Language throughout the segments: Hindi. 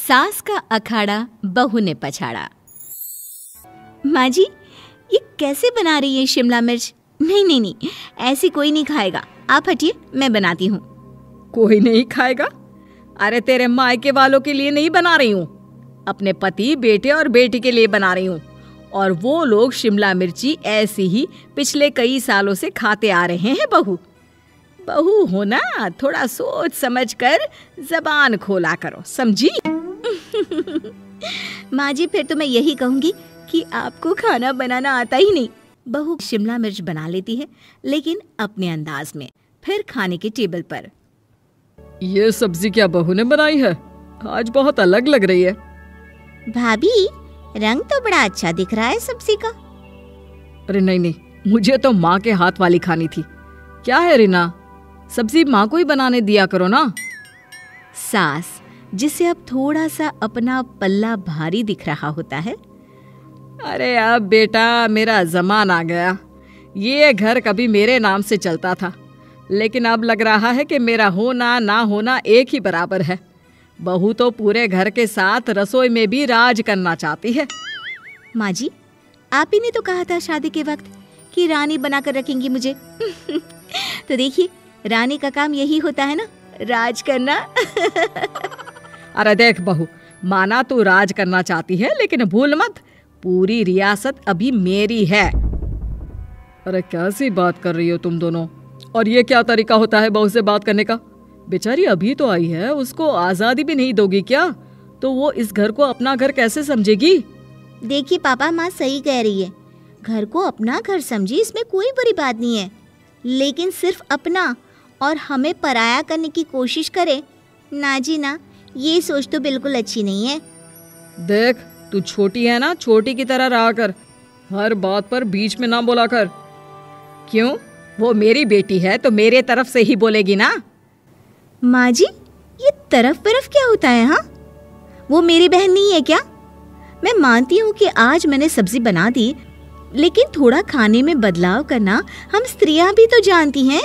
सास का अखाड़ा बहू ने पछाड़ा। माँ जी, ये कैसे बना रही है शिमला मिर्च? नहीं नहीं नहीं, ऐसी कोई नहीं खाएगा, आप हटिए, मैं बनाती हूँ। कोई नहीं खाएगा? अरे तेरे मायके वालों के लिए नहीं बना रही हूँ, अपने पति, बेटे और बेटी के लिए बना रही हूँ। और वो लोग शिमला मिर्ची ऐसी ही पिछले कई सालों से खाते आ रहे हैं। बहू बहू हो ना, थोड़ा सोच समझ कर जबान खोला करो, समझी? माँ जी, फिर तो मैं यही कहूँगी कि आपको खाना बनाना आता ही नहीं। बहू शिमला मिर्च बना लेती है, लेकिन अपने अंदाज में। फिर खाने के टेबल पर, ये सब्जी क्या बहू ने बनाई है? आज बहुत अलग लग रही है। भाभी, रंग तो बड़ा अच्छा दिख रहा है सब्जी का। अरे नहीं नहीं, मुझे तो माँ के हाथ वाली खानी थी। क्या है रीना, सब्जी माँ को ही बनाने दिया करो ना। सास, जिसे अब थोड़ा सा अपना पल्ला भारी दिख रहा होता है। अरे अब बेटा मेरा जमाना आ गया। ये घर कभी मेरे नाम से चलता था, लेकिन अब लग रहा है कि मेरा होना ना होना एक ही बराबर है। बहू तो पूरे घर के साथ रसोई में भी राज करना चाहती है। माँ जी, आप ही ने तो कहा था शादी के वक्त कि रानी बनाकर रखेंगी मुझे। तो देखिए, रानी का काम यही होता है ना, राज करना। अरे देख बहू, माना तू राज करना चाहती है, लेकिन भूल मत, पूरी रियासत अभी मेरी है। अरे कैसी बात कर रही हो तुम दोनों? और ये क्या तरीका होता है बहू से बात करने का? बेचारी अभी तो आई है, उसको आजादी भी नहीं दोगी क्या? तो वो इस घर को अपना घर कैसे समझेगी? देखिए पापा, माँ सही कह रही है, घर को अपना घर समझी, इसमें कोई बुरी बात नहीं है। लेकिन सिर्फ अपना और हमें पराया करने की कोशिश करे ना जी ना, ये सोच तो बिल्कुल अच्छी नहीं है। देख, तू छोटी है ना, छोटी की तरह रहा कर, हर बात पर बीच में ना बोला कर। क्यों? वो मेरी बेटी है तो मेरे तरफ से ही बोलेगी ना। माँ जी, ये तरफ तरफ क्या होता है? हाँ, वो मेरी बहन नहीं है क्या? मैं मानती हूँ कि आज मैंने सब्जी बना दी, लेकिन थोड़ा खाने में बदलाव करना हम स्त्रियां भी तो जानती हैं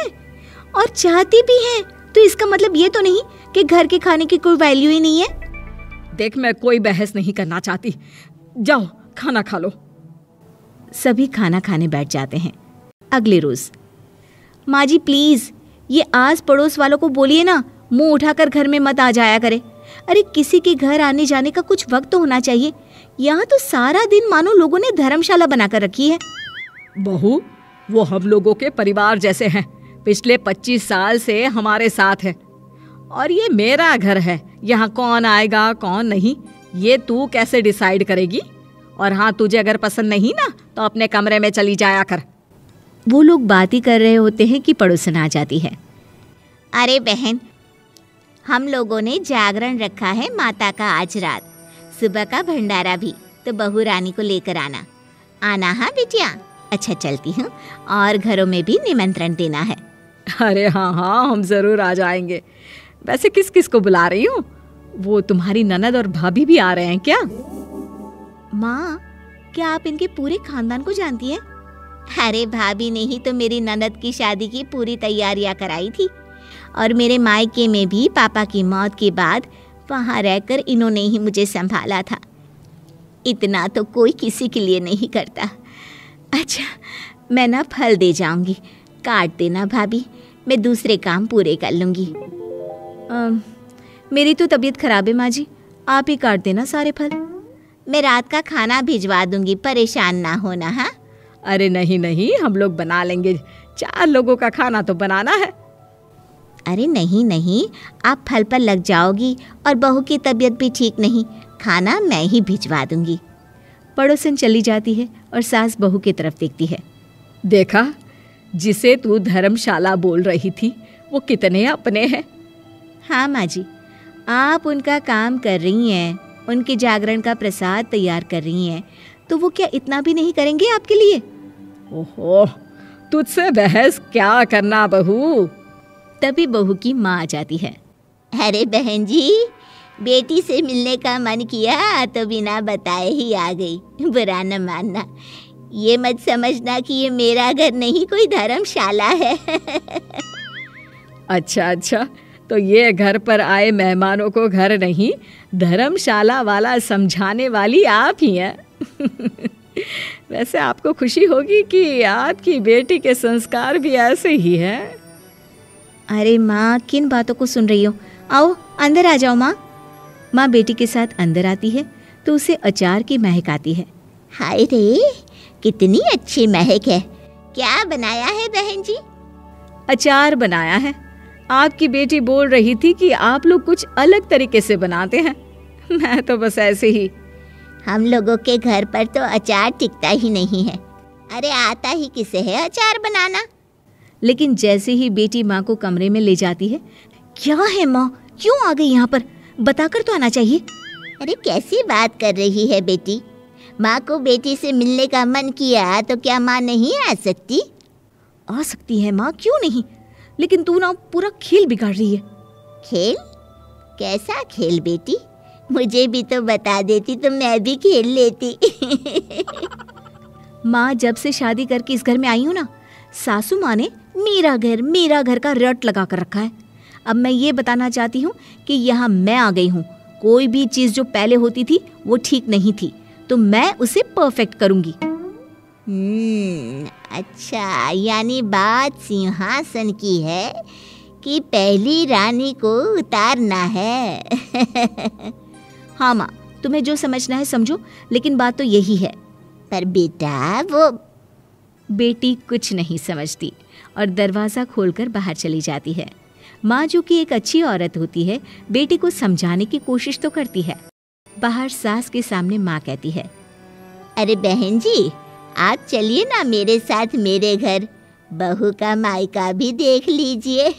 और चाहती भी हैं। तो इसका मतलब ये तो नहीं कि घर के खाने की कोई वैल्यू ही नहीं है। देख, मैं कोई बहस नहीं करना चाहती, जाओ खाना खा लो। सभी खाना खाने बैठ जाते हैं। अगले रोज, माँ जी प्लीज, ये आस पड़ोस वालों को बोलिए ना, मुंह उठाकर घर में मत आ जाया करे। अरे किसी के घर आने जाने का कुछ वक्त तो होना चाहिए। यहाँ तो सारा दिन मानो लोगों ने धर्मशाला बनाकर रखी है। बहू, वो हम लोगों के परिवार जैसे हैं, पिछले 25 साल से हमारे साथ है। और ये मेरा घर है, यहाँ कौन आएगा कौन नहीं, ये तू कैसे डिसाइड करेगी? और हाँ, तुझे अगर पसंद नहीं ना, तो अपने कमरे में चली जाया कर। वो लोग बात ही कर रहे होते हैं कि पड़ोसन आ जाती है। अरे बहन, हम लोगों ने जागरण रखा है माता का आज रात, सुबह का भंडारा भी, तो बहू रानी को लेकर आना। आना हाँ बिटिया? अच्छा चलती हूँ, और घरों में भी निमंत्रण देना है। अरे हाँ हाँ, हम जरूर आ जाएंगे। वैसे किस किस को बुला रही हूँ? वो तुम्हारी ननद और भाभी भी आ रहे हैं क्या? माँ, क्या आप इनके पूरे खानदान को जानती हैं? अरे भाभी ने ही तो मेरी ननद की शादी की पूरी तैयारियां कराई थी, और मेरे मायके में भी पापा की मौत के बाद वहाँ रहकर इन्होंने ही मुझे संभाला था। इतना तो कोई किसी के लिए नहीं करता। अच्छा, मैं ना फल दे जाऊंगी, काट देना भाभी, मैं दूसरे काम पूरे कर लूँगी। मेरी तो तबीयत खराब है माँ जी, आप ही काट देना सारे फल। मैं रात का खाना भिजवा दूंगी, परेशान ना होना। हाँ? अरे नहीं नहीं, हम लोग बना लेंगे, 4 लोगों का खाना तो बनाना है। अरे नहीं नहीं, आप फल पर लग जाओगी, और बहू की तबीयत भी ठीक नहीं, खाना मैं ही भिजवा दूंगी। पड़ोसन चली जाती है और सास बहू की तरफ देखती है। देखा, जिसे तू धर्मशाला बोल रही थी, वो कितने अपने हैं। हाँ माँ जी, आप उनका काम कर रही हैं, उनके जागरण का प्रसाद तैयार कर रही हैं, तो वो क्या इतना भी नहीं करेंगे आपके लिए? ओहो, तुझसे बहस क्या करना बहू। तभी बहू की माँ आ जाती है। अरे बहन जी, बेटी से मिलने का मन किया तो बिना बताए ही आ गई, बुरा न मानना। ये मत समझना कि ये मेरा घर नहीं, कोई धर्मशाला है। अच्छा अच्छा, तो ये घर पर आए मेहमानों को घर नहीं धर्मशाला वाला समझाने वाली आप ही हैं। वैसे आपको खुशी होगी कि आपकी बेटी के संस्कार भी ऐसे ही हैं। अरे माँ, किन बातों को सुन रही हो? आओ अंदर आ जाओ माँ। माँ बेटी के साथ अंदर आती है तो उसे अचार की महक आती है। हाय रे, कितनी अच्छी महक है। क्या बनाया है बहन जी? अचार बनाया है। आपकी बेटी बोल रही थी कि आप लोग कुछ अलग तरीके से बनाते हैं। मैं तो बस ऐसे ही। हम लोगों के घर पर तो अचार टिकता ही नहीं है। अरे आता ही किसे है अचार बनाना। लेकिन जैसे ही बेटी माँ को कमरे में ले जाती है, क्या है माँ, क्यों आ गई यहाँ पर? बताकर तो आना चाहिए। अरे कैसी बात कर रही है बेटी? माँ को बेटी से मिलने का मन किया तो क्या माँ नहीं आ सकती? आ सकती है माँ, क्यों नहीं, लेकिन तू ना पूरा खेल बिगाड़ रही है। खेल? कैसा खेल बेटी? मुझे भी तो बता देती तो मैं भी खेल लेती। माँ, जब से शादी करके इस घर में आई हूँ ना, सासू माँ ने मेरा घर का रट लगा कर रखा है। अब मैं ये बताना चाहती हूँ कि यहाँ मैं आ गई हूँ। कोई भी चीज़ जो पहले होती थी वो ठीक नहीं थी, तो मैं उसे परफेक्ट करूँगी। अच्छा, यानी बात सिंहासन की है कि पहली रानी को उतारना है। हाँ माँ, तुम्हें जो समझना है समझो, लेकिन बात तो यही है। पर बेटा, वो बेटी कुछ नहीं समझती और दरवाज़ा खोलकर बाहर चली जाती है। माँ, जो कि एक अच्छी औरत होती है, बेटी को समझाने की कोशिश तो करती है। बाहर सास के सामने माँ कहती है, अरे बहन जी, आप चलिए ना मेरे साथ मेरे घर, बहू का मायका भी देख लीजिए।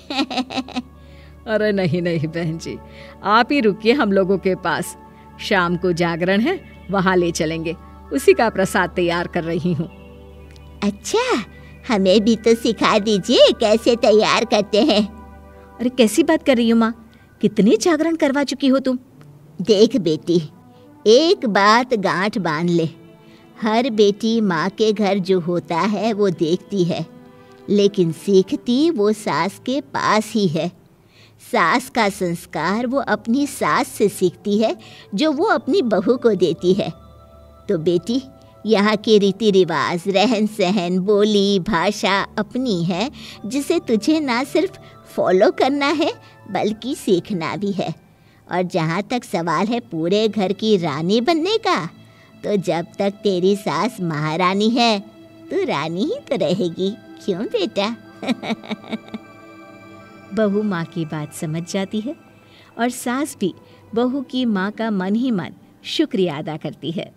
अरे नहीं नहीं बहन जी, आप ही रुकिए हम लोगों के पास। शाम को जागरण है, वहाँ ले चलेंगे। उसी का प्रसाद तैयार कर रही हूँ। अच्छा, हमें भी तो सिखा दीजिए कैसे तैयार करते हैं। अरे कैसी बात कर रही हो माँ, कितने जागरण करवा चुकी हो तुम? देख बेटी, एक बात गांठ बांध ले। हर बेटी माँ के घर जो होता है वो देखती है, लेकिन सीखती वो सास के पास ही है। सास का संस्कार वो अपनी सास से सीखती है, जो वो अपनी बहू को देती है। तो बेटी, यहाँ के रीति रिवाज, रहन सहन, बोली भाषा अपनी है, जिसे तुझे ना सिर्फ फॉलो करना है बल्कि सीखना भी है। और जहाँ तक सवाल है पूरे घर की रानी बनने का, तो जब तक तेरी सास महारानी है, तू रानी ही तो रहेगी। क्यों बेटा? बहू माँ की बात समझ जाती है और सास भी बहू की माँ का मन ही मन शुक्रिया अदा करती है।